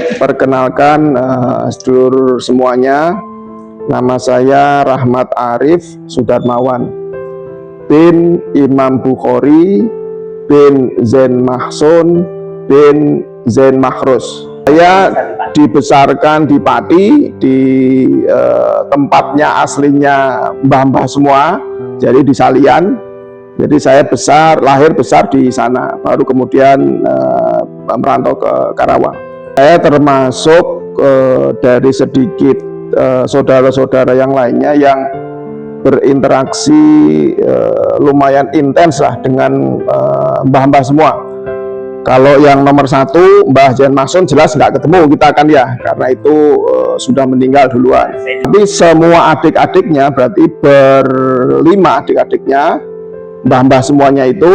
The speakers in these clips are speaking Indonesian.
Perkenalkan sedulur semuanya, nama saya Rahmat Arif Sudarmawan bin Imam Bukhari bin Zain Mahsun bin Zain Mahrus. Saya dibesarkan di Pati, di tempatnya aslinya mbah-mbah semua, jadi di Salian. Jadi saya lahir besar di sana, baru kemudian merantau ke Karawang. Saya termasuk dari sedikit saudara-saudara yang lainnya yang berinteraksi lumayan intens lah dengan mbah-mbah semua. Kalau yang nomor satu, Mbah Zain Mahsun, jelas nggak ketemu kita kan ya, karena itu sudah meninggal duluan. Tapi semua adik-adiknya, berarti berlima adik-adiknya, mbah-mbah semuanya itu,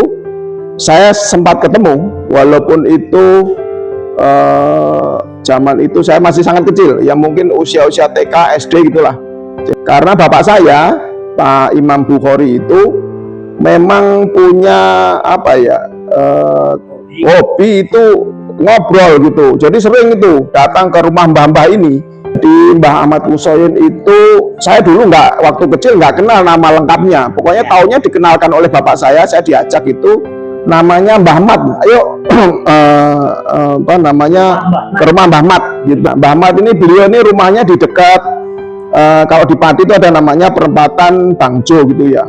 saya sempat ketemu, walaupun itu zaman itu saya masih sangat kecil, ya mungkin usia-usia TK, SD gitulah. Karena bapak saya, Pak Imam Bukhari itu memang punya apa ya, hobi itu ngobrol gitu. Jadi sering itu datang ke rumah mbah-mbah ini. Di Mbah Ahmad Kusoyin itu saya dulu waktu kecil nggak kenal nama lengkapnya. Pokoknya taunya dikenalkan oleh bapak saya diajak itu namanya Mbah Ahmad. Ayo apa namanya, ke rumah Mbah Ahmad gitu. Mbah Ahmad ini, beliau ini rumahnya di dekat kalau di Pati itu ada namanya perempatan Bangjo gitu ya.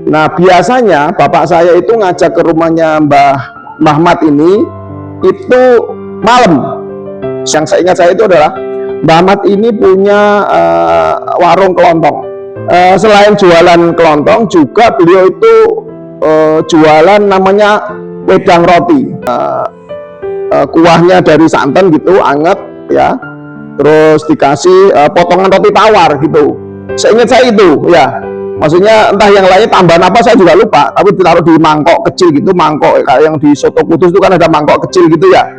Nah biasanya bapak saya itu ngajak ke rumahnya Mbah Ahmad ini itu malam. Yang saya ingat saya itu adalah Mbah Ahmad ini punya warung kelontong. Selain jualan kelontong, juga beliau itu jualan namanya wedang roti. Kuahnya dari santan gitu, anget ya. Terus dikasih potongan roti tawar gitu. Seingat saya itu ya. Maksudnya entah yang lainnya tambahan apa saya juga lupa, tapi ditaruh di mangkok kecil gitu, mangkok kayak yang di soto Kudus itu kan ada mangkok kecil gitu ya,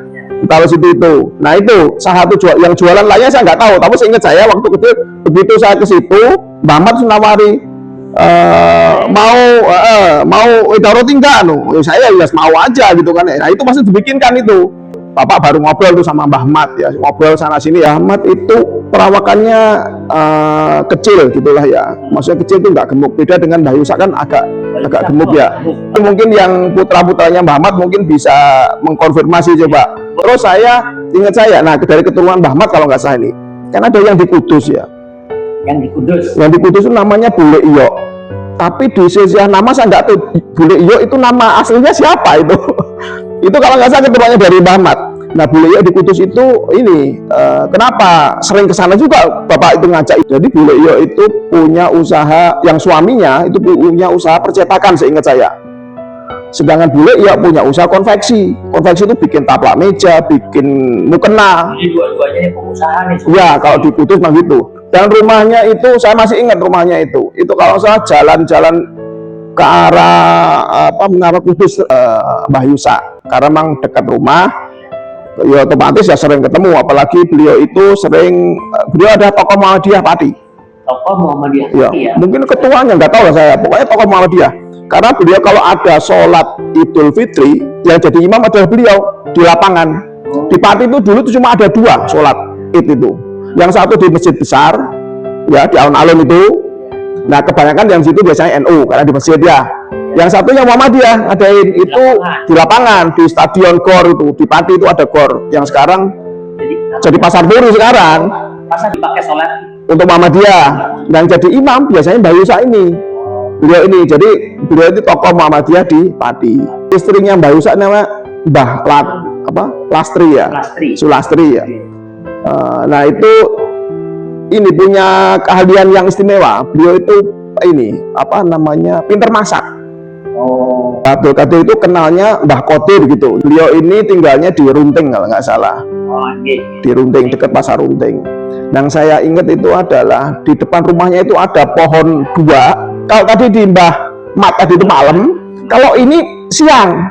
taruh situ itu. Nah itu salah satu yang jualan lainnya saya nggak tahu, tapi seingat saya waktu kecil begitu saya ke situ, Mbah Ahmad nawari mau wedang roti enggak, saya ya mau aja gitu kan. Nah itu pasti dibikinkan itu. Bapak baru ngobrol tuh sama Mbah Ahmad ya, ngobrol sana sini ya. Ahmad itu perawakannya kecil gitulah ya, maksudnya kecil itu nggak gemuk, beda dengan Mbah Yusak kan agak gemuk ya. Itu mungkin yang putra-putranya Mbah Ahmad mungkin bisa mengkonfirmasi coba. Terus ingat saya, nah dari keturunan Mbah Ahmad kalau nggak salah ini, kan ada yang di Kudus ya. Yang di Kudus itu namanya Bule Iyo. Tapi di sejarah nama saya nggak tahu Bule Iyo itu nama aslinya siapa itu. Itu kalau nggak salah keturunan dari Mbah Ahmad. Nah Bule Iyo di Kudus itu ini kenapa sering kesana juga bapak itu ngajak. Jadi Bule Iyo itu punya usaha, yang suaminya itu punya usaha percetakan seingat saya. Sedangkan Bule Iyo punya usaha konveksi. Konveksi itu bikin taplak meja, bikin mukena. Jadi dua-duanya pengusaha nih. Ya kalau di Kudus mah gitu. Dan rumahnya itu saya masih ingat rumahnya itu. Itu kalau saya jalan-jalan ke arah Menara Kudus Mbah Yusak. Karena memang dekat rumah. Ya otomatis ya sering ketemu, apalagi beliau itu beliau ada tokoh Muhammadiyah Pati. Tokoh Muhammadiyah Pati ya. Mungkin ketuanya nggak tahu lah saya, pokoknya tokoh Muhammadiyah. Karena beliau kalau ada sholat Idul Fitri, yang jadi imam adalah beliau di lapangan. Di Pati itu dulu itu cuma ada 2 sholat Id itu. Yang satu di masjid besar, ya di alun-alun itu. Nah kebanyakan yang situ biasanya NU karena di masjid ya. Yang satunya Muhammadiyah ngadain itu di lapangan, di stadion GOR itu, di Pati itu ada GOR yang sekarang jadi pasar Puri sekarang. Pasar dipakai sholat untuk Muhammadiyah. Dan jadi imam biasanya Mbah Yusak ini. Beliau ini, jadi beliau itu tokoh Muhammadiyah di Pati. Istrinya Mbah Yusak namanya Mbah Lastri ya, Sulastri ya. Nah itu ini punya keahlian yang istimewa. Beliau itu ini pinter masak. Abdul Qadir itu kenalnya Mbah Qadir gitu. Beliau ini tinggalnya di Runting kalau nggak salah. Di Runting, dekat pasar Runting. Yang saya ingat itu adalah di depan rumahnya itu ada pohon 2. Kalau tadi di Mbah Mat tadi itu malam, kalau ini siang.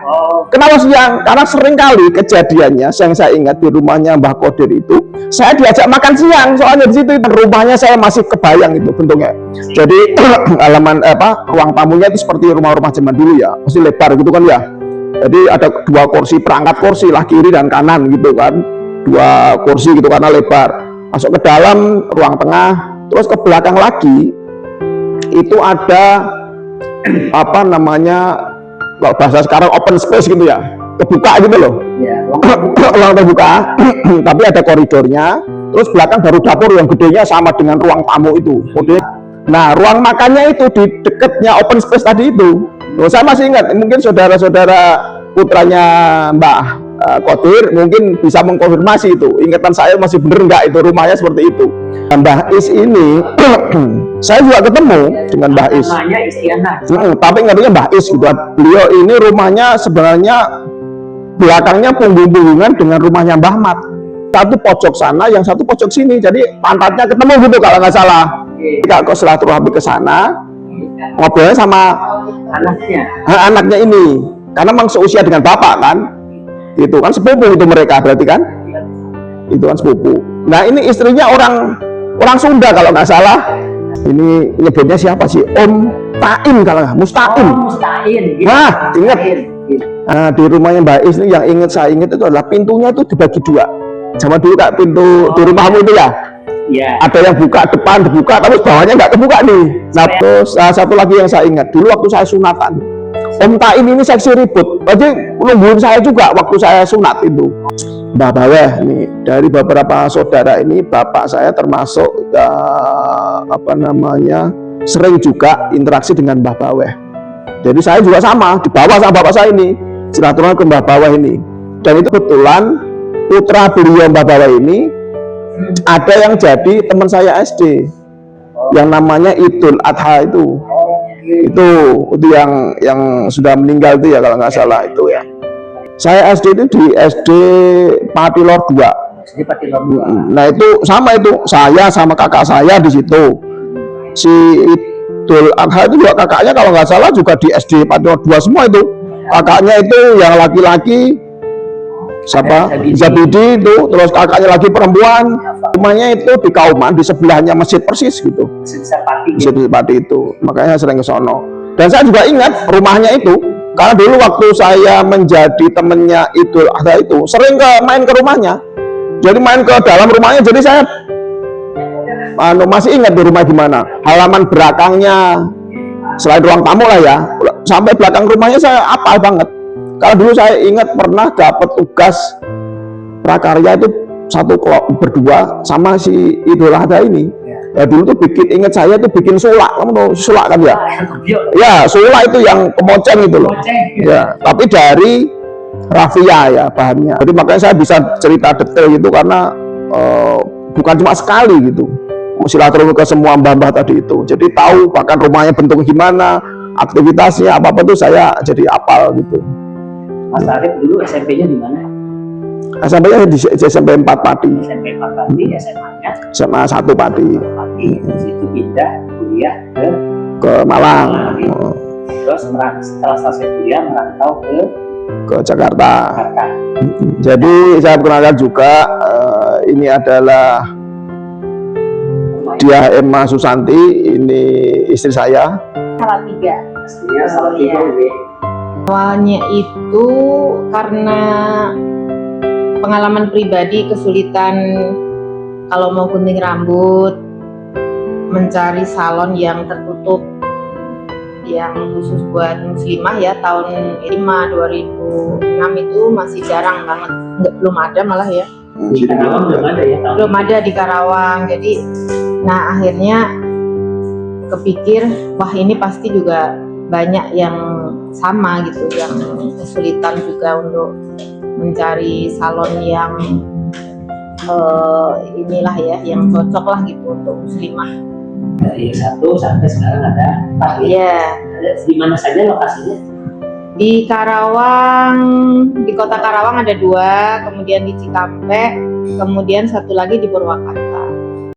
Kenapa siang? Karena sering kali kejadiannya yang saya ingat di rumahnya Mbah Qadir itu, saya diajak makan siang, soalnya di situ rumahnya saya masih kebayang itu bentuknya. Jadi halaman ruang tamunya itu seperti rumah-rumah zaman dulu ya, masih lebar gitu kan ya. Jadi ada 2 kursi, perangkat kursi lah kiri dan kanan gitu kan. dua kursi gitu karena lebar. Masuk ke dalam ruang tengah, terus ke belakang lagi itu ada apa namanya, kalau bahasa sekarang open space gitu ya, kebuka gitu loh. Ya, Ruang terbuka. Tapi ada koridornya. Terus belakang baru dapur yang gedenya sama dengan ruang tamu itu. Nah, ruang makannya itu di dekatnya open space tadi itu. Loh, saya masih ingat, mungkin saudara-saudara putranya Mbak Kodir mungkin bisa mengkonfirmasi itu. Ingatan saya masih bener nggak itu rumahnya seperti itu. Nah, Mbah Is ini saya juga ketemu dengan Mbah Is. namanya Istiana. Tapi ngertinya Mbah Is gitu. Beliau ini rumahnya sebenarnya belakangnya punggung-punggungan dengan rumahnya Mbah Mat. Satu pojok sana, yang satu pojok sini. Jadi pantatnya ketemu gitu kalau nggak salah. Kalau silaturahmi ke sana, ngobrolnya sama anaknya ini, karena memang seusia dengan bapak kan. Itu kan sepupu itu mereka berarti kan. Itu kan sepupu. Nah, ini istrinya orang Sunda kalau nggak salah. Ini nyebutnya siapa sih? Om Taim kalau nggak, Mustaim. Mustain. Nah, ingat. Nah, di rumahnya Mbak Is ini yang saya ingat itu adalah pintunya itu dibagi dua. Zaman dulu kak, pintu di rumahmu itu ya, Ya. ada yang buka depan dibuka, tapi bawahnya nggak kebuka nih. Nah, terus satu lagi yang saya ingat dulu waktu saya sunatan, Om Taim ini seksi ribut, jadi nungguin saya juga waktu saya sunat itu. Mbah Baweh nih, dari beberapa saudara ini bapak saya termasuk apa namanya, sering juga interaksi dengan Mbah Baweh. Jadi saya juga sama, dibawa sama bapak saya ini silaturahmi ke Mbah Baweh ini. Dan itu kebetulan putra beliau Mbah Baweh ini ada yang jadi teman saya SD, yang namanya Idul Adha itu yang sudah meninggal itu ya kalau nggak salah itu ya. Saya SD itu di SD Patilor 2. Nah itu sama itu, saya sama kakak saya di situ. Si Idul Adha itu juga kakaknya kalau nggak salah juga di SD Patilor 2 semua itu. Kakaknya itu yang laki-laki siapa? Zabidi itu, terus kakaknya lagi perempuan. Rumahnya itu di Kauman, di sebelahnya masjid persis gitu. Masjid Pati itu. Makanya saya sering ke sono. Dan saya juga ingat rumahnya itu, karena dulu waktu saya menjadi temennya Idul Adha itu, sering main ke rumahnya. Jadi main ke dalam rumahnya, jadi saya masih ingat di rumah gimana. Halaman belakangnya, selain ruang tamu lah ya, sampai belakang rumahnya saya apal banget. Kalau dulu saya ingat pernah dapat tugas prakarya itu satu kelompok berdua sama si Idul Adha ini. Ya dulu tuh ingat saya tuh bikin sulak, kamu tahu sulak kan ya? Ya sulak itu yang kemoceng itu loh. Ya, tapi dari rafia ya bahannya. Jadi makanya saya bisa cerita detail gitu karena bukan cuma sekali gitu. Silaturahmi ke semua mbah-mbah tadi itu. Jadi tahu bahkan rumahnya bentuk gimana, aktivitasnya apa-apa tuh saya jadi apal gitu. Mas Arif dulu SMP-nya di mana? SMP-nya di SMP 4 Pati. SMP 4 Pati, SMA-nya? SMA 1 Pati. Pati, terus itu pindah kuliah ke Malang. Terus setelah selesai kuliah merantau ke Jakarta. Jakarta. Jadi saya perkenalkan juga ini adalah Diah Emma Susanti, ini istri saya. Salatiga. Aslinya Salatiga. Awalnya itu karena pengalaman pribadi, kesulitan kalau mau gunting rambut, mencari salon yang tertutup yang khusus buat muslimah ya, tahun 2006 itu masih jarang banget, belum ada malah ya. Di Karawang belum ada ya? Belum ada di Karawang. Jadi nah akhirnya kepikir wah ini pasti juga banyak yang sama gitu, yang kesulitan juga untuk mencari salon yang inilah ya, yang cocok lah gitu untuk muslimah. Dari 1 sampai sekarang ada 4 ya. Di mana saja lokasinya? Di Karawang, di kota Karawang ada 2, kemudian di Cikampek, kemudian satu lagi di Purwakarta.